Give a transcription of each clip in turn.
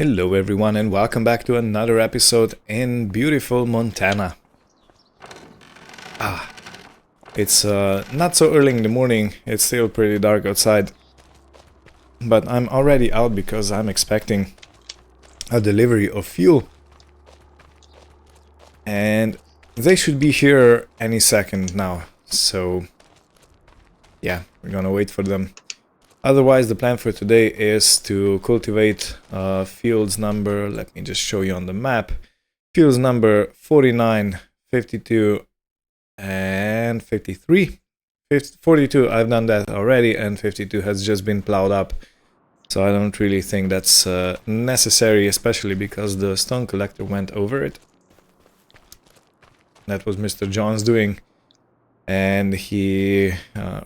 Hello everyone and welcome back to another episode in beautiful Montana. It's not so early in the morning, it's still pretty dark outside. But I'm already out because I'm expecting a delivery of fuel. And they should be here any second now, so yeah, we're gonna wait for them. Otherwise, the plan for today is to cultivate fields number, let me just show you on the map, fields number 49, 52, and 53. 42, I've done that already, and 52 has just been plowed up. So I don't really think that's necessary, especially because the stone collector went over it. That was Mr. John's doing. And he,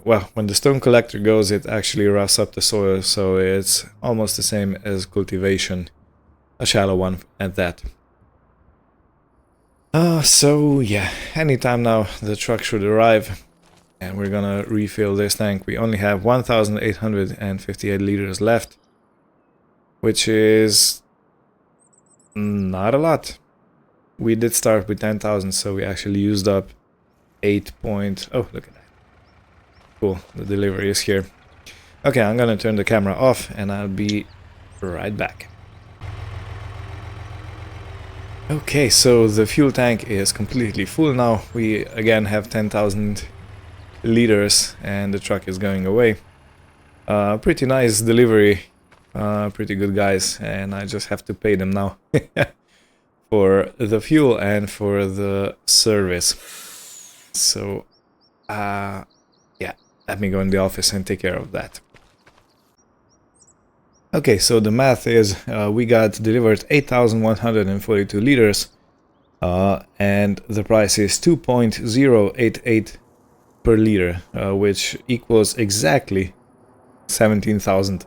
well, when the stone collector goes, it actually roughs up the soil, so it's almost the same as cultivation, a shallow one at that. So yeah, anytime now the truck should arrive, and we're gonna refill this tank. We only have 1,858 liters left, which is not a lot. We did start with 10,000, so we actually used up 8 point... Oh, look at that. Cool, the delivery is here. Okay, I'm gonna turn the camera off and I'll be right back. Okay, so the fuel tank is completely full now. We again have 10,000 liters and the truck is going away. Pretty nice delivery, pretty good guys, and I just have to pay them now for the fuel and for the service. So, yeah, let me go in the office and take care of that. Okay, so the math is we got delivered 8,142 liters and the price is 2.088 per liter, which equals exactly $17,000.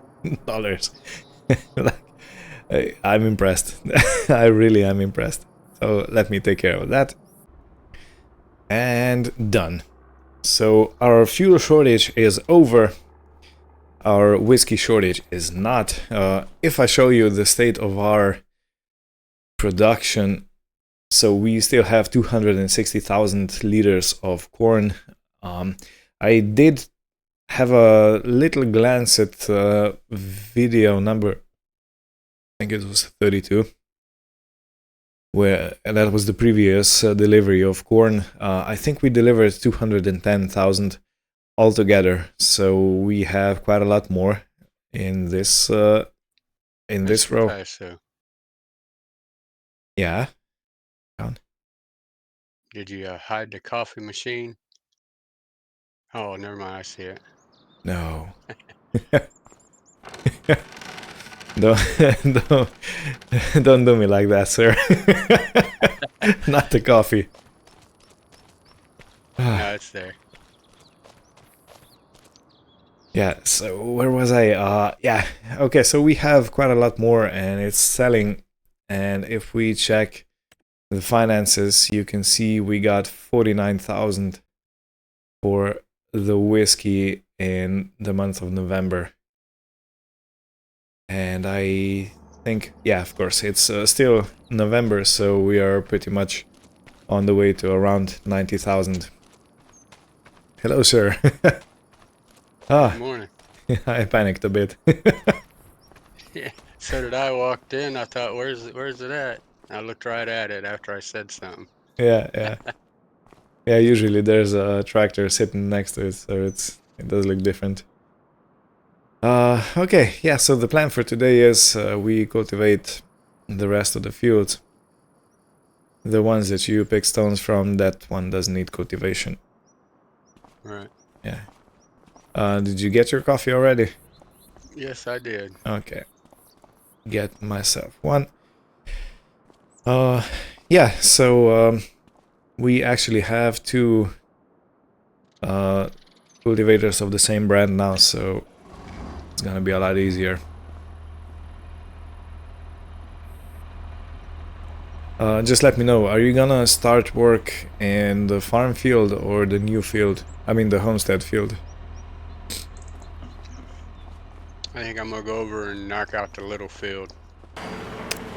Like, I'm impressed. I really am impressed. So let me take care of that. And done. So our fuel shortage is over. Our whiskey shortage is not. If I show you the state of our production, so we still have 260,000 liters of corn. I did have a little glance at video number, I think it was 32. Where that was the previous delivery of corn. I think we delivered 210,000 altogether, so we have quite a lot more in this row. Yeah. Did you hide the coffee machine? Oh, never mind. I see it. No. Don't do me like that, sir. Not the coffee. No, it's there. Yeah, so where was I? Yeah, okay, so we have quite a lot more and it's selling. And if we check the finances, you can see we got 49,000 for the whiskey in the month of November. And I think, yeah, of course, it's still November, so we are pretty much on the way to around 90,000. Hello, sir. Good morning. I panicked a bit. Yeah, so did I. Walked in. I thought, where's it at? I looked right at it after I said something. Yeah. Yeah, usually there's a tractor sitting next to it, so it does look different. Okay, yeah, so the plan for today is we cultivate the rest of the fields. The ones that you pick stones from, that one doesn't need cultivation. Right. Yeah. Did you get your coffee already? Yes, I did. Okay. Get myself one. Yeah, so we actually have two cultivators of the same brand now, so it's gonna be a lot easier. Just let me know, are you gonna start work in the farm field or the new field? I mean the homestead field. I think I'm gonna go over and knock out the little field.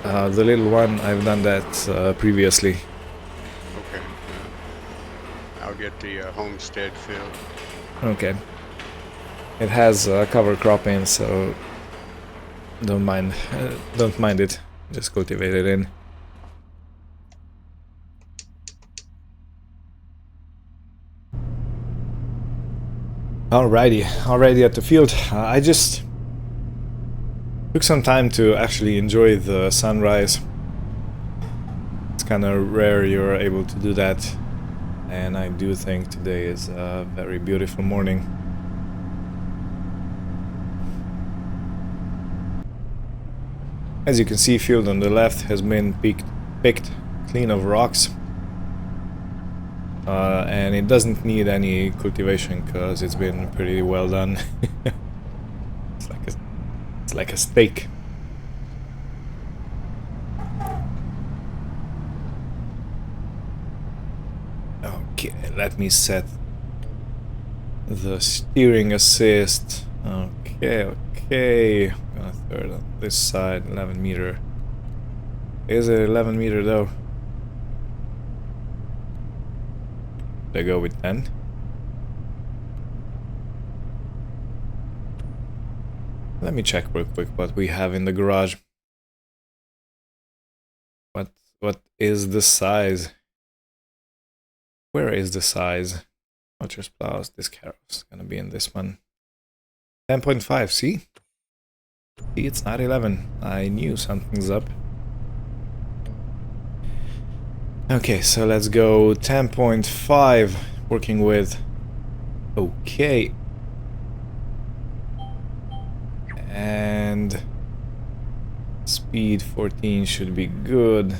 The little one, I've done that previously. Okay. I'll get the homestead field. Okay. It has cover cropping, so don't mind it. Just cultivate it in. Alrighty at the field. I just took some time to actually enjoy the sunrise. It's kind of rare you're able to do that, and I do think today is a very beautiful morning. As you can see, field on the left has been picked clean of rocks. And it doesn't need any cultivation because it's been pretty well done. It's like a steak. Okay, let me set the steering assist. Okay. I'm gonna throw it on this side, 11 meter. Is it 11 meter though? They go with 10. Let me check real quick what we have in the garage. What is the size? Where is the size? Archer's plows, this carrot's gonna be in this one. 10.5, see? See, it's not 11. I knew something's up. Okay, so let's go 10.5, working with... Okay. And... speed 14 should be good.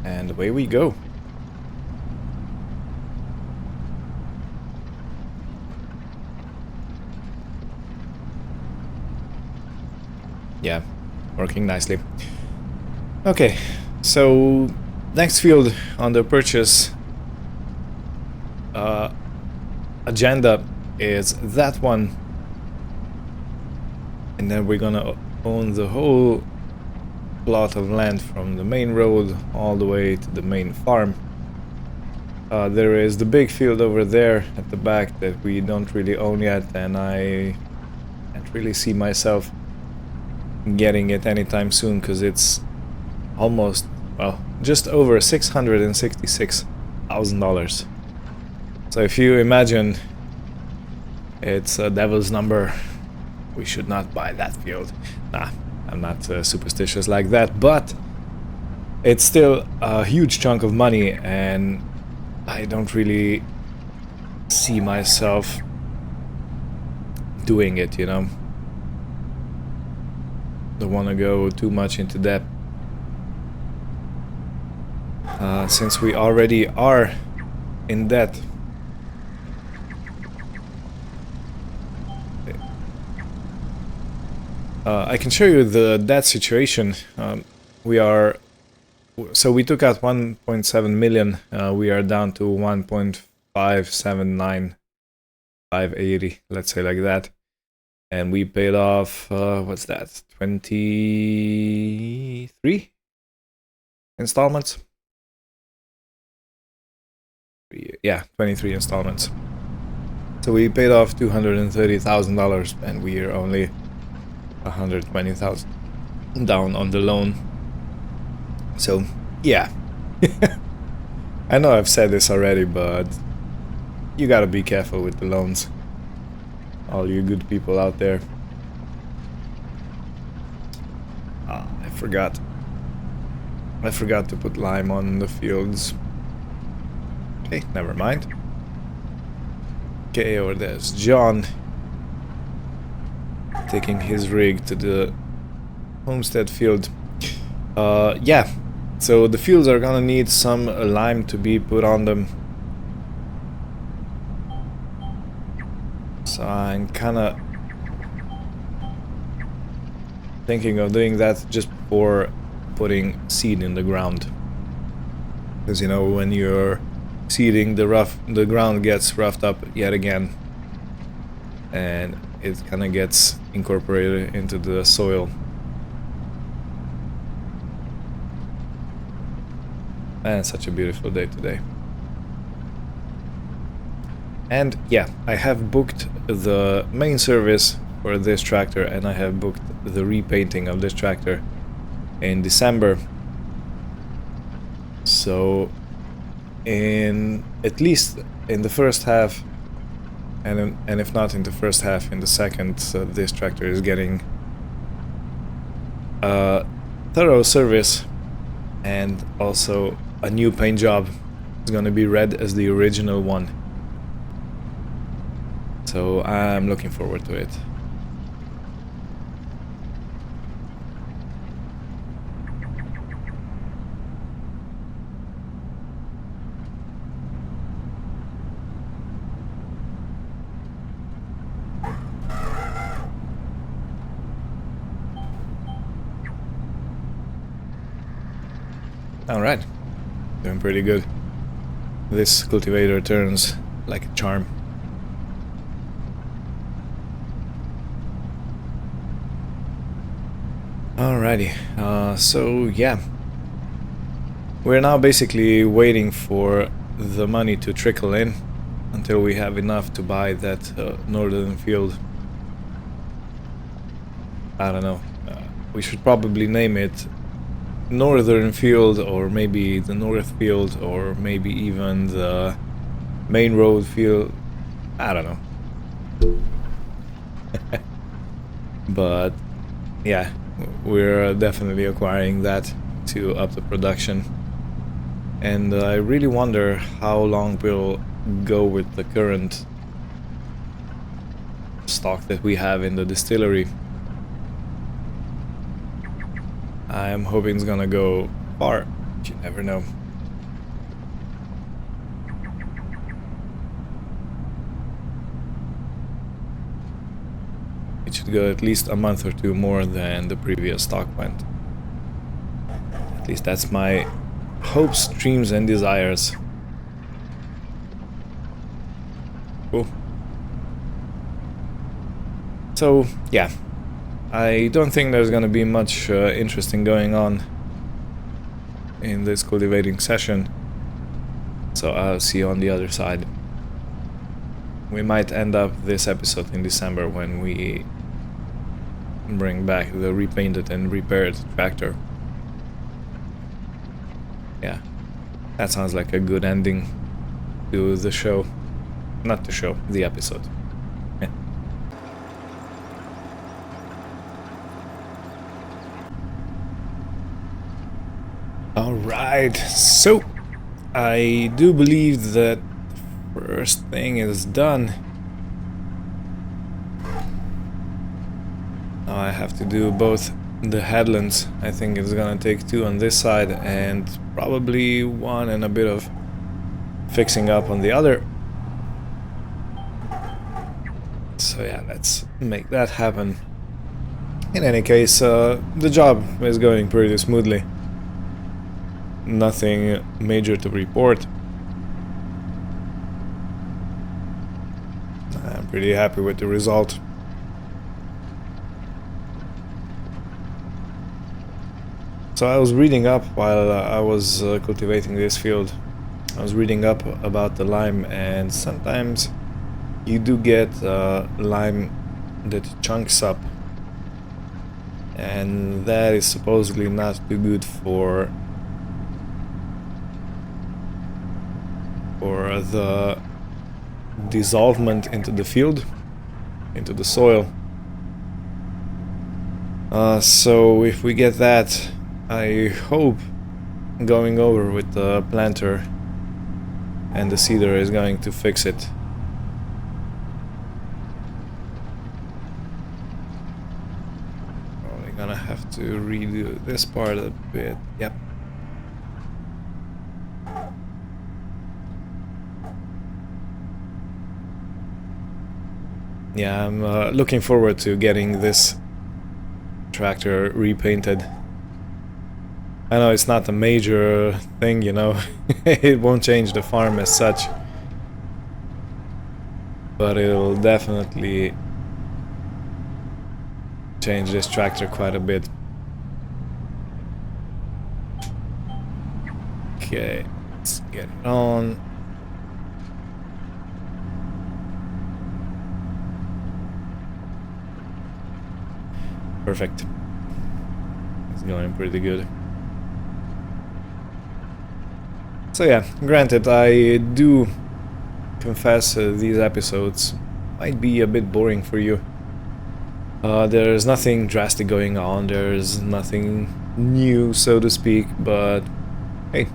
And away we go. Yeah, working nicely. Okay, so next field on the purchase agenda is that one, and then we're gonna own the whole plot of land from the main road all the way to the main farm. There is the big field over there at the back that we don't really own yet, and I can't really see myself getting it anytime soon because it's almost, well, just over $666,000. So if you imagine it's a devil's number, we should not buy that field. Nah, I'm not superstitious like that, but it's still a huge chunk of money, and I don't really see myself doing it, you know. Don't want to go too much into debt. Since we already are in debt. I can show you the debt situation. We took out 1.7 million. We are down to 1.579,580, let's say like that. And we paid off, what's that, 23 installments? Yeah, 23 installments. So we paid off $230,000 and we are only 120,000 down on the loan. So, yeah. I know I've said this already, but you gotta be careful with the loans. All you good people out there. I forgot to put lime on the fields. Okay, never mind. Okay, over there's John taking his rig to the homestead field. Yeah, so the fields are gonna need some lime to be put on them. So I'm kinda thinking of doing that just before putting seed in the ground. Because, you know, when you're seeding, the ground gets roughed up yet again. And it kind of gets incorporated into the soil. And such a beautiful day today. And yeah, I have booked the main service for this tractor, and I have booked the repainting of this tractor in December. So in at least in the first half, and if not in the first half, in the second, this tractor is getting a thorough service, and also a new paint job. It's gonna be red as the original one. So I'm looking forward to it. Alright, doing pretty good. This cultivator turns like a charm. Alrighty, so yeah, we're now basically waiting for the money to trickle in until we have enough to buy that northern field. I don't know, we should probably name it Northern Field, or maybe the North Field, or maybe even the Main Road Field. I don't know. But yeah, we're definitely acquiring that to up the production. And I really wonder how long we'll go with the current stock that we have in the distillery. I'm hoping it's gonna go far, but you never know. It should go at least a month or two more than the previous stock went. At least that's my hopes, dreams and desires. Cool. So, yeah. I don't think there's gonna be much interesting going on in this cultivating session, so I'll see you on the other side. We might end up this episode in December when we bring back the repainted and repaired tractor. Yeah, that sounds like a good ending to the show. Not the show, the episode. Alright, so I do believe that the first thing is done. Now I have to do both the headlands. I think it's gonna take 2 on this side and probably 1 and a bit of fixing up on the other. So yeah, let's make that happen. In any case, the job is going pretty smoothly. Nothing major to report. I'm pretty happy with the result. So I was reading up while I was cultivating this field. I was reading up about the lime, and sometimes you do get lime that chunks up, and that is supposedly not too good for the dissolvement into the field, into the soil. So if we get that, I hope going over with the planter and the seeder is going to fix it. Probably gonna have to redo this part a bit. Yep. Yeah, I'm looking forward to getting this tractor repainted. I know it's not a major thing, you know, it won't change the farm as such, but it'll definitely change this tractor quite a bit. Okay, let's get it on. Perfect. It's going pretty good. So yeah, granted, I do confess these episodes might be a bit boring for you. There's nothing drastic going on, there's nothing new, so to speak, but hey,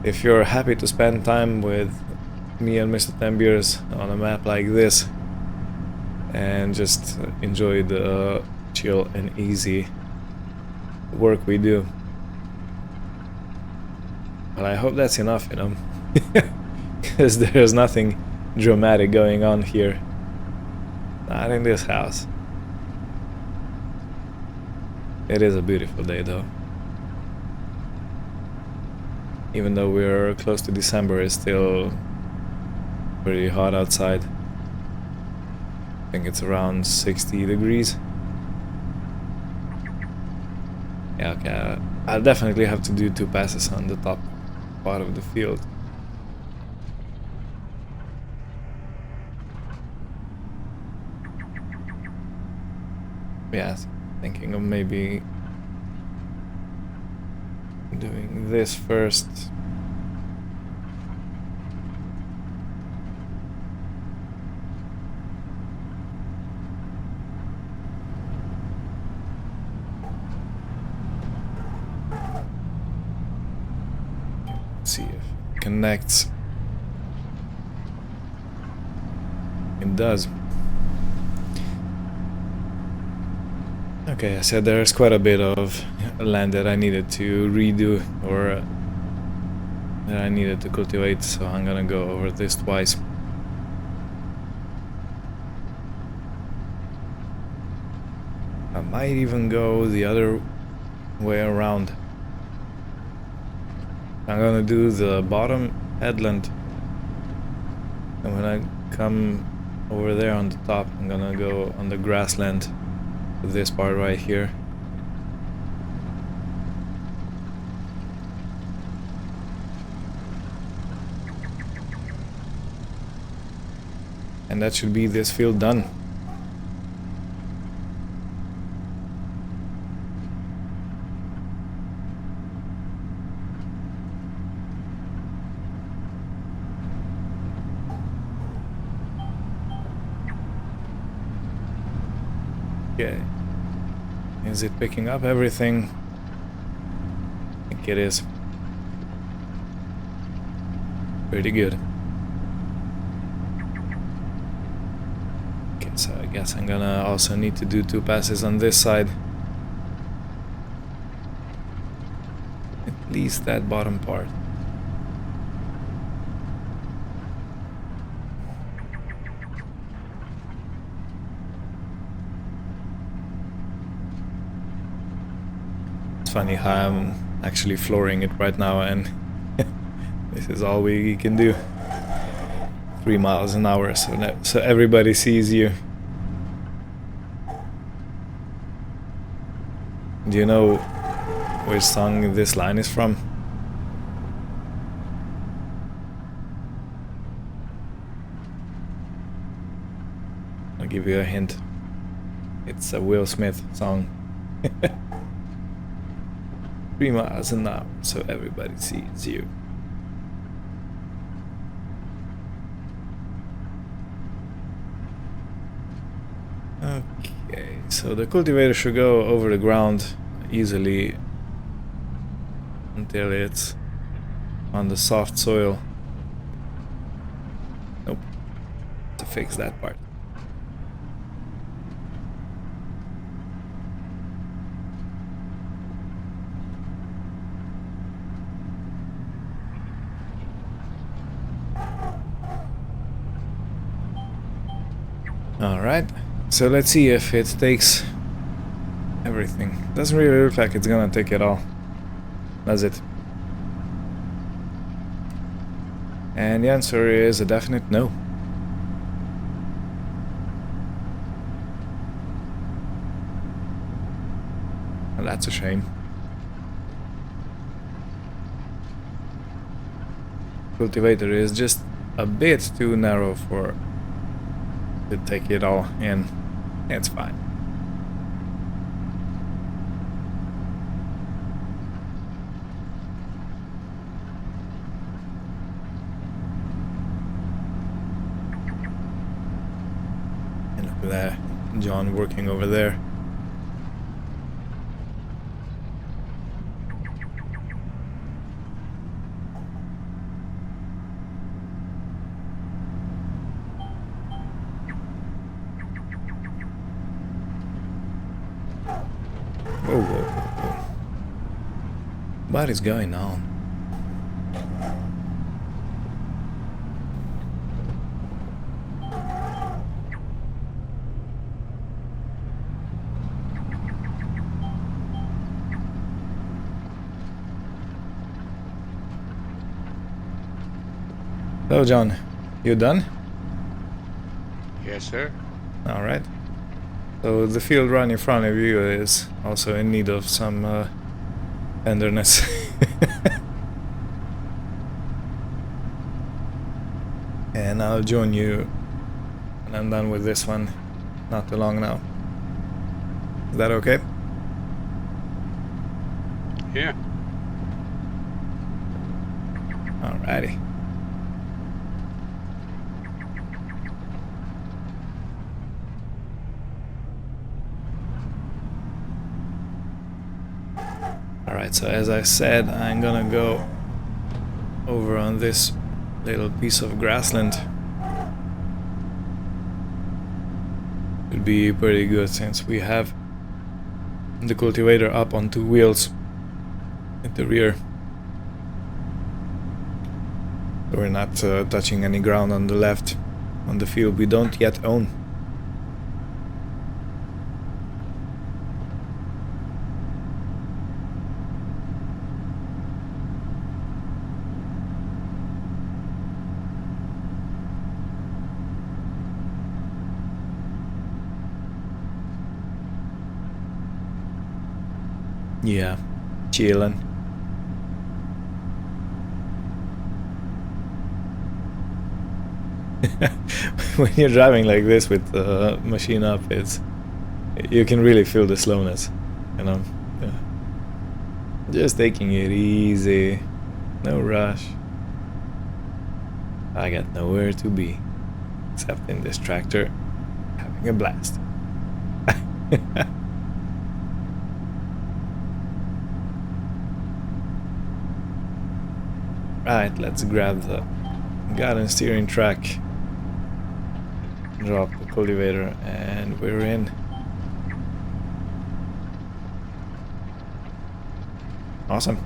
if you're happy to spend time with me and Mr. Tembiers on a map like this and just enjoy the chill and easy work we do, well, I hope that's enough, you know, because there's nothing dramatic going on here. Not in this house. It is a beautiful day though. Even though we're close to December, it's still pretty hot outside. I think it's around 60 degrees. Yeah, okay. I'll definitely have to do 2 passes on the top part of the field. Yeah, thinking of maybe doing this first. Let's see if it connects. It does. Okay, I said there's quite a bit of land that I needed to redo, or that I needed to cultivate, so I'm gonna go over this twice. I might even go the other way around. I'm gonna do the bottom headland, and when I come over there on the top, I'm gonna go on the grassland. This part right here. And that should be this field done. Okay. Is it picking up everything? I think it is. Pretty good. Okay, so I guess I'm gonna also need to do 2 passes on this side. At least that bottom part. It's funny how I'm actually flooring it right now, and this is all we can do. 3 miles an hour, so everybody sees you. Do you know which song this line is from? I'll give you a hint. It's a Will Smith song. 3 miles an hour, so everybody sees you. Okay, so the cultivator should go over the ground easily until it's on the soft soil. Nope, to fix that part. Alright, so let's see if it takes everything. Doesn't really look like it's gonna take it all, does it? And the answer is a definite no. that's a shame. Cultivator is just a bit too narrow for to take it all in. It's fine. And look at that, John working over there. Whoa, whoa, whoa, whoa. What is going on? So, John, you done? Yes, sir. All right. So the field right in front of you is also in need of some tenderness. And I'll join you when I'm done with this one. Not too long now. Is that okay? Yeah. Alrighty. Alright, so as I said, I'm gonna go over on this little piece of grassland. It'd be pretty good since we have the cultivator up on 2 wheels at the rear. We're not touching any ground on the left on the field we don't yet own. Yeah, chillin'. When you're driving like this with the machine up, you can really feel the slowness, you know. Yeah. Just taking it easy, no rush. I got nowhere to be except in this tractor, having a blast. Right, let's grab the garden steering track, drop the cultivator, and we're in. Awesome.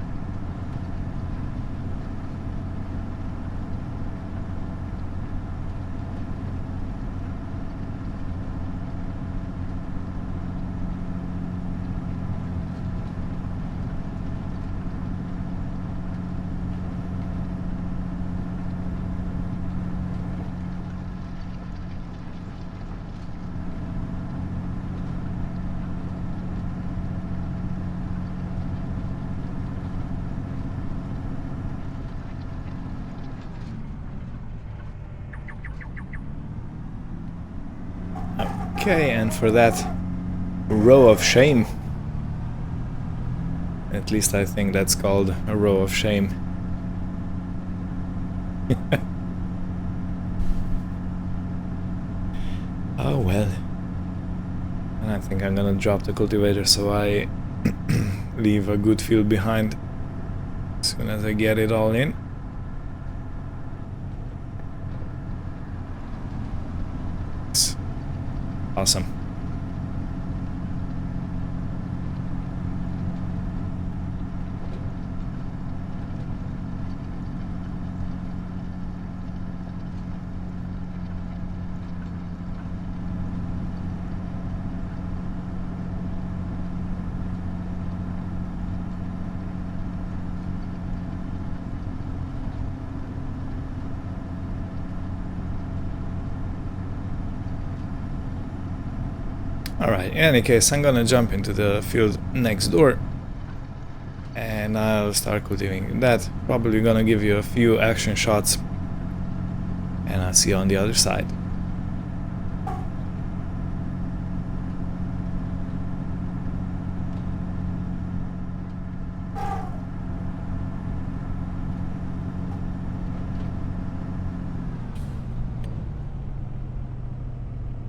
Okay, and for that row of shame, at least I think that's called a row of shame. Oh well. And I think I'm gonna drop the cultivator so I leave a good field behind as soon as I get it all in. Awesome. Alright, in any case, I'm gonna jump into the field next door. And I'll start cultivating that. Probably gonna give you a few action shots. And I'll see you on the other side.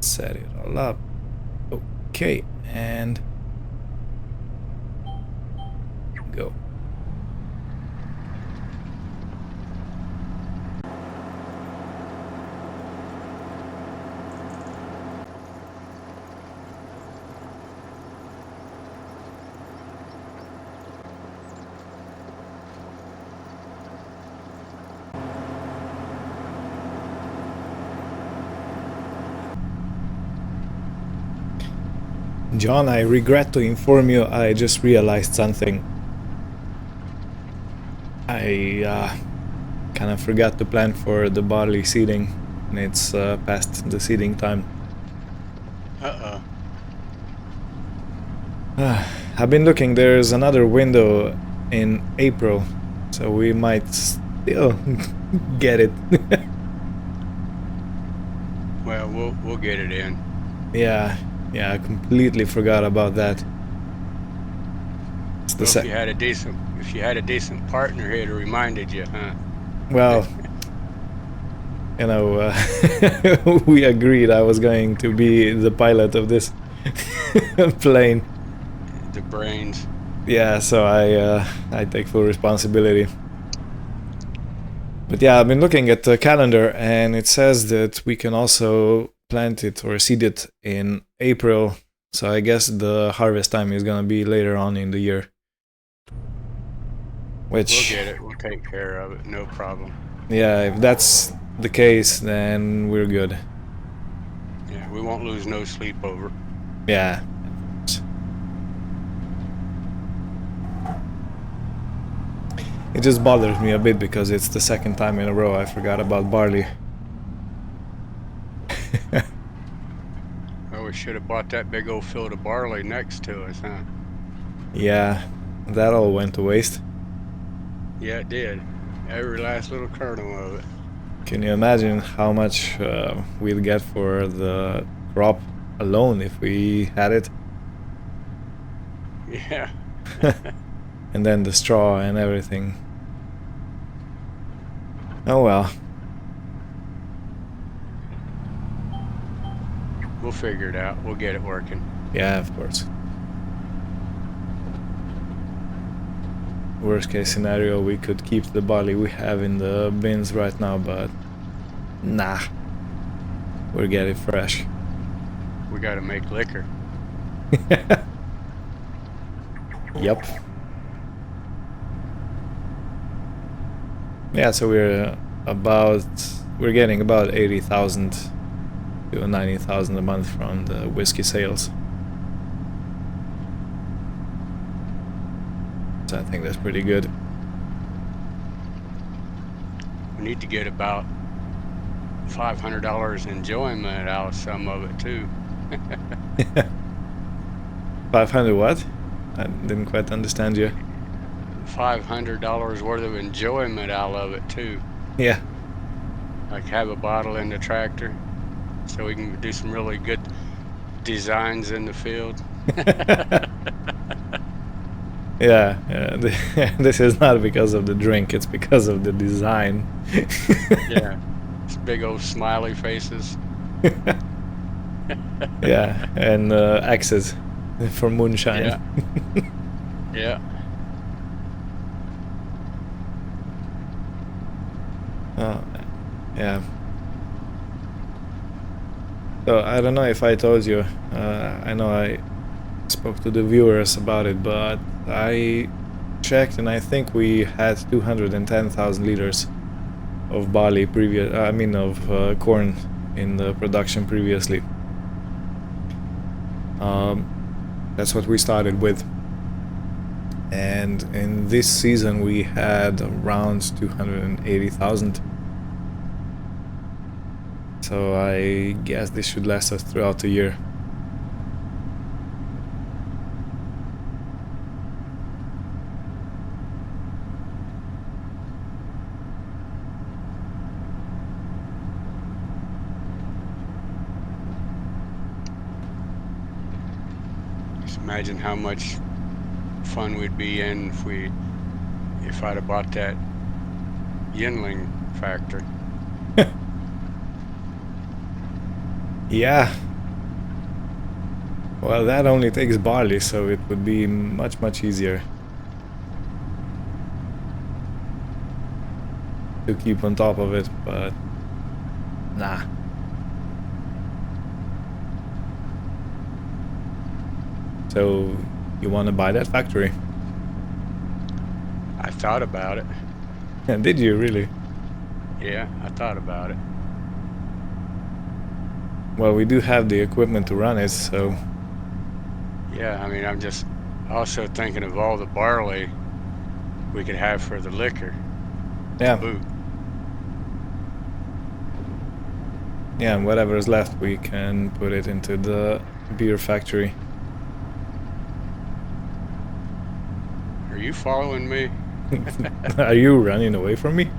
Set it all up. Okay, and go. John, I regret to inform you, I just realized something. I kind of forgot to plan for the barley seeding, and it's past the seeding time. Uh-oh. I've been looking, there's another window in April, so we might still get it. Well, we'll get it in. Yeah, I completely forgot about that. It's the Well, if you had a decent partner here to reminded you, huh? Well, you know, we agreed I was going to be the pilot of this plane. The brains. Yeah, so I take full responsibility. But yeah, I've been looking at the calendar, and it says that we can also plant it or seed it in April. So I guess the harvest time is gonna be later on in the year. Which, We'll get it. We'll take care of it. No problem. yeah, if that's the case, then we're good. Yeah, we won't lose no sleep over. Yeah. It just bothers me a bit because it's the second time in a row I forgot about barley. Well, we should have bought that big old field of barley next to us, huh? Yeah, that all went to waste. Yeah, it did. Every last little kernel of it. Can you imagine how much we'd get for the crop alone if we had it? Yeah. And then the straw and everything. Oh well. We'll figure it out. We'll get it working. Yeah, of course. Worst case scenario, we could keep the barley we have in the bins right now, but nah. We'll get it fresh. We gotta make liquor. Yep. Yeah, so we're getting about 80,000 to 90,000 a month from the whiskey sales. So I think that's pretty good. We need to get about $500 enjoyment out of some of it too. 500 what? I didn't quite understand you. $500 worth of enjoyment out of it too. Yeah. Like have a bottle in the tractor so we can do some really good designs in the field. Yeah, this is not because of the drink, it's because of the design. Yeah, it's big old smiley faces. Yeah, and axes for moonshine. Yeah. Yeah. Oh, yeah. So I don't know if I told you, I know I spoke to the viewers about it, but I checked and I think we had 210,000 liters of barley of corn in the production previously. That's what we started with. And in this season we had around 280,000. So I guess this should last us throughout the year. Imagine how much fun we'd be in if I'd have bought that Yinling factory. Yeah. Well, that only takes barley, so it would be much, much easier to keep on top of it, but nah. So, you want to buy that factory? I thought about it. Did you really? Yeah, I thought about it. Well, we do have the equipment to run it, so Yeah, I mean, I'm just also thinking of all the barley we could have for the liquor to yeah. boot. Yeah, and whatever is left, we can put it into the beer factory. Are you following me? Are you running away from me?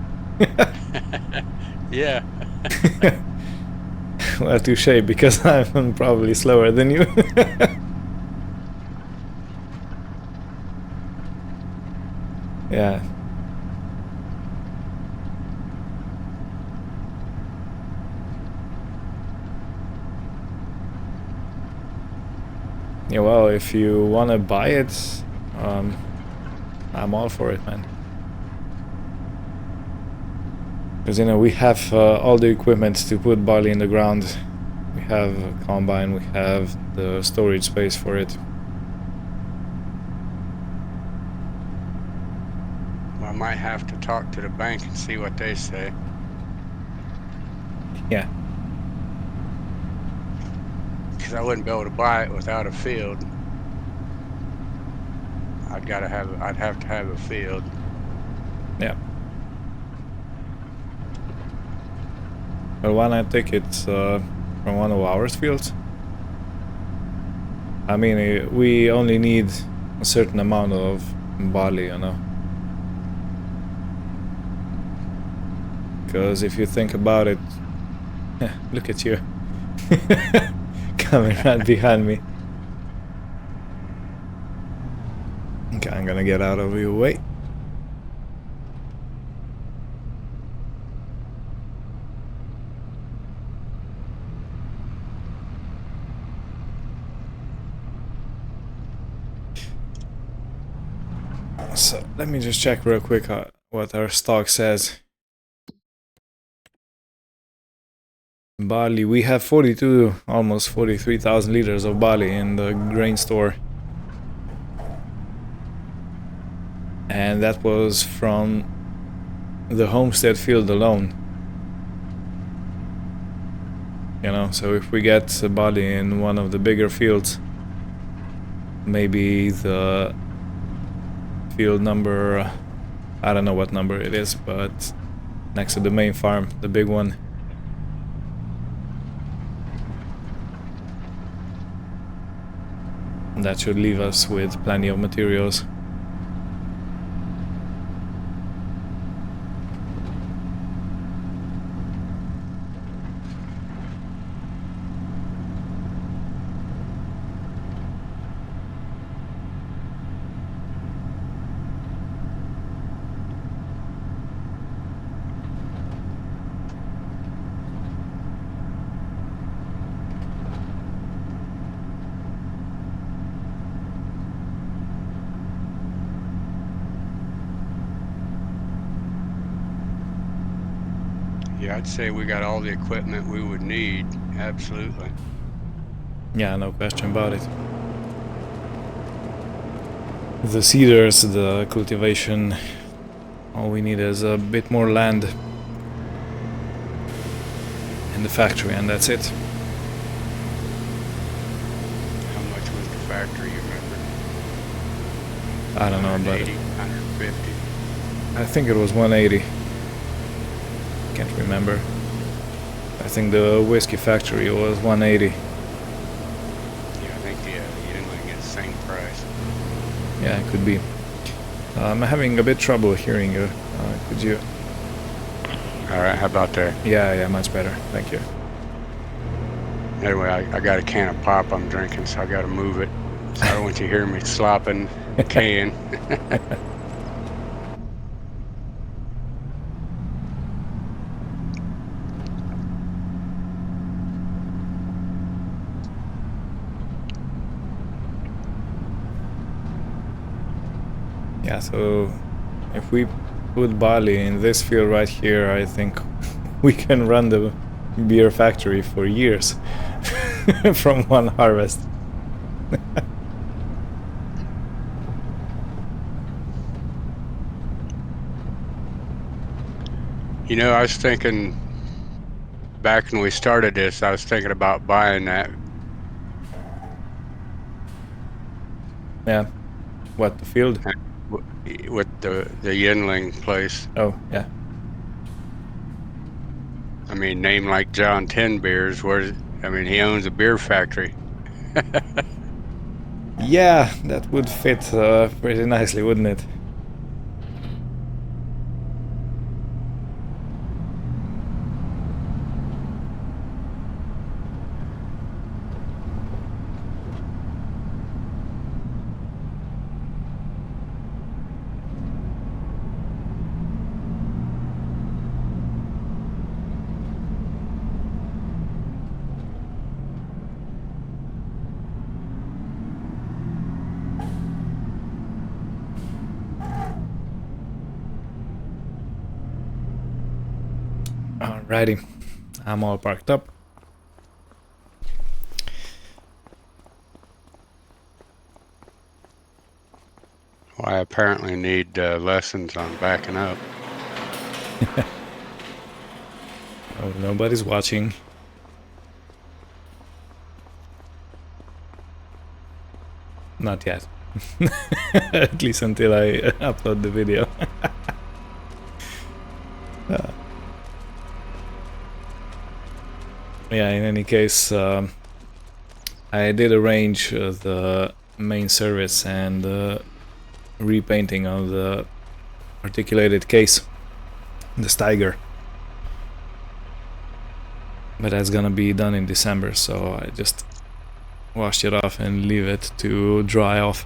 Yeah. Well, touche, because I'm probably slower than you. Yeah. Yeah, well, if you want to buy it, I'm all for it, man. Because, you know, we have all the equipment to put barley in the ground. We have a combine, we have the storage space for it. Well, I might have to talk to the bank and see what they say. Yeah. Because I wouldn't be able to buy it without a field. I'd have to have a field. Yeah. But why not take it from one of our fields? I mean, we only need a certain amount of barley, you know. Because if you think about it, look at you coming right behind me. Okay, I'm gonna get out of your way. So let me just check real quick what our stock says. Barley, we have 42, almost 43,000 liters of barley in the grain store. And that was from the homestead field alone. You know, so if we get barley in one of the bigger fields, maybe the field number, I don't know what number it is, but next to the main farm, the big one. That should leave us with plenty of materials. Yeah, I'd say we got all the equipment we would need. Absolutely. Yeah, no question about it. The cedars, the cultivation, all we need is a bit more land in the factory, and that's it. How much was the factory, you remember? I don't know, but 150. I think it was 180. Can't remember. I think the whiskey factory was 180. Yeah, I think you didn't get the same price. Yeah, it could be. I'm having a bit trouble hearing you. Could you? All right, how about there? Yeah, much better. Thank you. Anyway, I got a can of pop I'm drinking, so I got to move it. So I don't want you to hear me slopping can. Yeah, so if we put barley in this field right here, I think we can run the beer factory for years from one harvest. You know, I was thinking back when we started this, I was thinking about buying that. Yeah. What, the field? With the Yinling place. Oh, yeah. I mean, name like John Ten Beers. I mean, he owns a beer factory. Yeah, that would fit pretty nicely, wouldn't it? Alrighty, I'm all parked up. Well, I apparently need lessons on backing up. Oh, nobody's watching. Not yet. At least until I upload the video. Yeah, in any case, I did arrange the main service and repainting of the articulated case, the Steiger. But that's gonna be done in December, so I just washed it off and leave it to dry off.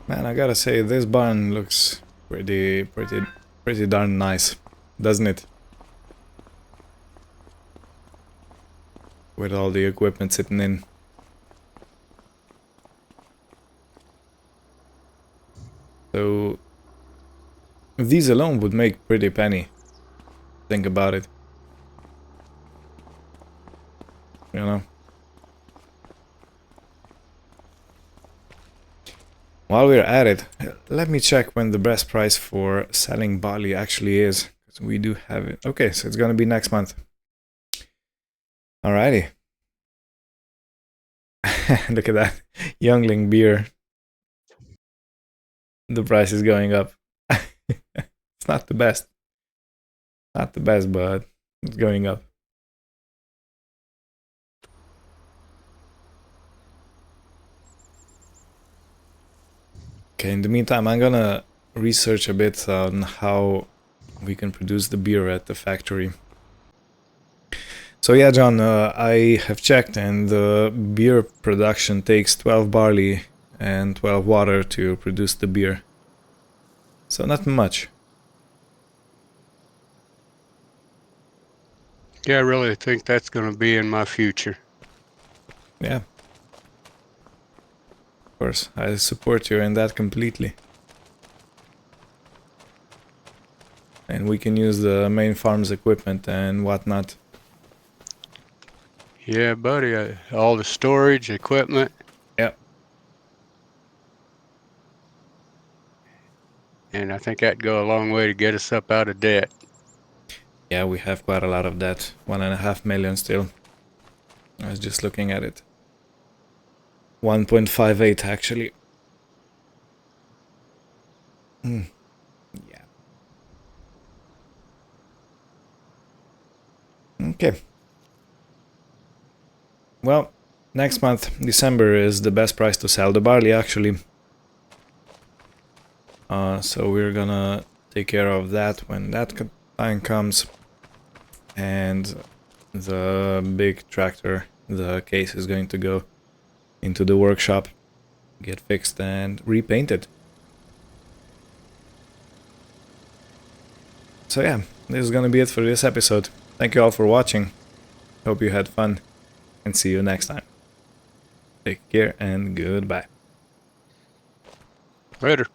Man, I gotta say, this barn looks pretty darn nice, doesn't it? With all the equipment sitting in. So these alone would make pretty penny. Think about it. You know? While we're at it, let me check when the best price for selling barley actually is. 'Cause we do have it. Okay, so it's gonna be next month. Alrighty. Look at that. Youngling beer. The price is going up. It's not the best. Not the best, but it's going up. Okay, in the meantime, I'm gonna research a bit on how we can produce the beer at the factory. So yeah, John, I have checked, and the beer production takes 12 barley and 12 water to produce the beer. So not much. Yeah, I really think that's going to be in my future. Yeah. Of course, I support you in that completely. And we can use the main farm's equipment and whatnot. Yeah, buddy. All the storage equipment. Yeah. And I think that'd go a long way to get us up out of debt. Yeah, we have quite a lot of that. 1.5 million still. I was just looking at it. 1.58 actually. Yeah. Okay. Well, next month, December, is the best price to sell the barley, actually. So we're gonna take care of that when that time comes. And the big tractor, the case, is going to go into the workshop, get fixed and repainted. So yeah, this is gonna be it for this episode. Thank you all for watching. Hope you had fun, and see you next time. Take care and goodbye. Later.